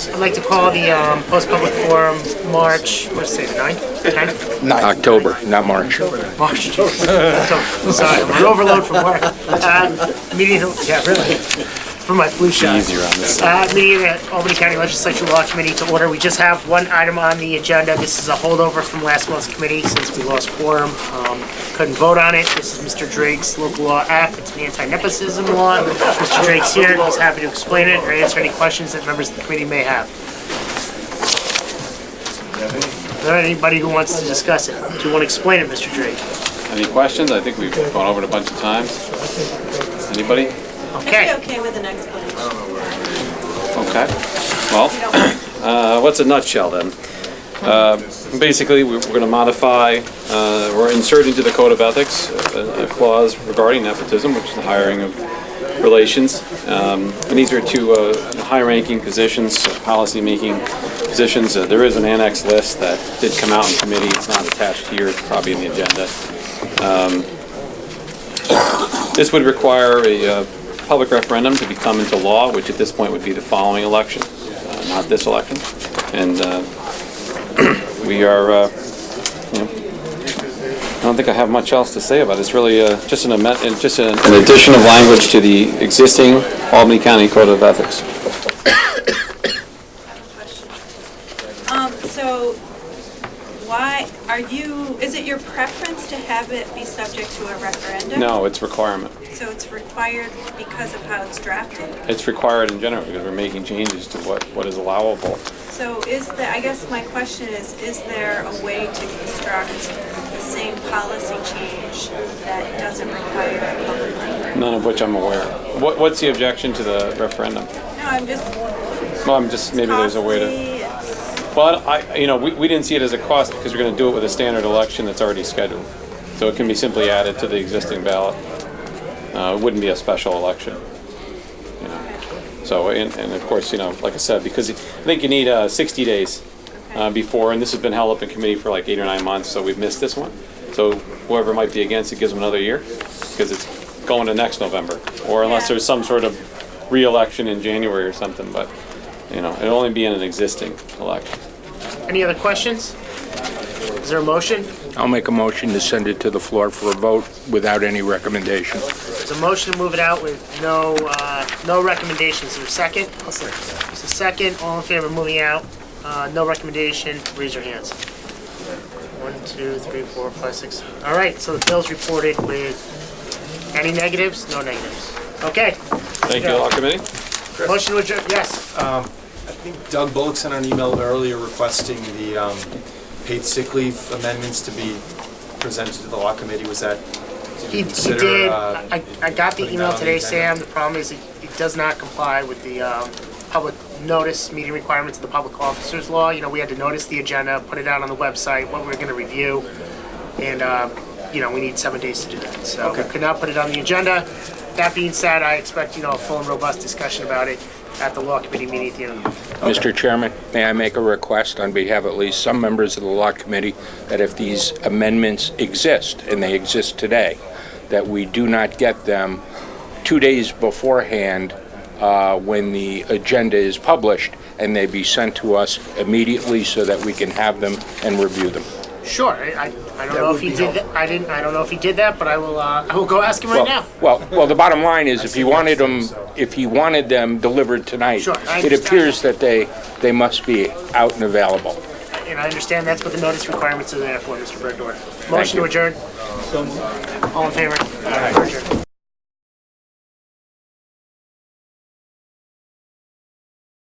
I'd like to call the post-public forum March, what's it, 9th? 10th? October, not March. March, October. Sorry, I'm on overload from work. Meeting, yeah, really, for my flu shot. Easier on this. Meeting at Albany County Legislature Law Committee to order. We just have one item on the agenda. This is a holdover from last month's committee since we lost quorum. Couldn't vote on it. This is Mr. Drake's local law F. It's an anti-nepotism law. Mr. Drake's here. He's happy to explain it or answer any questions that members of the committee may have. Is there anybody who wants to discuss it? Do you want to explain it, Mr. Drake? Any questions? I think we've gone over it a bunch of times. Anybody? Okay. I'd be okay with an explanation. Okay. Well, what's a nutshell then? Basically, we're going to modify or insert into the Code of Ethics a clause regarding nepotism, which is the hiring of relations. And these are two high-ranking positions, policy-making positions. There is an annex list that did come out in committee. It's not attached here. It's probably in the agenda. This would require a public referendum to become into law, which at this point would be the following election, not this election. And we are, I don't think I have much else to say about it. It's really just an addition of language to the existing Albany County Code of Ethics. So why is it your preference to have it be subject to a referendum? No, it's requirement. So it's required because of how it's drafted? It's required in general because we're making changes to what is allowable. So I guess my question is there a way to construct the same policy change that doesn't require a public referendum? None of which I'm aware of. What's the objection to the referendum? No, I'm just. Well, maybe there's a way to. Well, we didn't see it as a cost because we're going to do it with a standard election that's already scheduled. So it can be simply added to the existing ballot. It wouldn't be a special election. So, and of course, like I said, because I think you need 60 days before, and this has been held up in committee for like 8 or 9 months, so we've missed this one. So whoever might be against it gives them another year because it's going to next November, or unless there's some sort of re-election in January or something, but it'll only be in an existing election. Any other questions? Is there a motion? I'll make a motion to send it to the floor for a vote without any recommendation. There's a motion to move it out with no recommendations. Is there a second? I'll second that. There's a second. All in favor of moving out? No recommendation. Raise your hands. 1, 2, 3, 4, 5, 6. All right, so the bill's reported with any negatives? No negatives. Okay. Thank you, Law Committee. Motion to adjourn. Yes. I think Doug Bullock sent an email earlier requesting the paid sick leave amendments to be presented to the law committee. Was that? He did. I got the email today, Sam. The problem is it does not comply with the public notice meeting requirements of the public officers law. We had to notice the agenda, put it out on the website, what we were going to review, and we need 7 days to do that. So we could not put it on the agenda. That being said, I expect a full and robust discussion about it at the law committee meeting at the end of the month. Mr. Chairman, may I make a request on behalf of at least some members of the law committee that if these amendments exist, and they exist today, that we do not get them 2 days beforehand when the agenda is published, and they be sent to us immediately so that we can have them and review them. Sure. I don't know if he did that. I don't know if he did that, but I will go ask him right now. Well, the bottom line is if he wanted them delivered tonight, Sure, I it understand. appears that they must be out and available. And I understand that's what the notice requirements are there for, Mr. Bergdorf. Motion to adjourn. All in favor? Adjourn.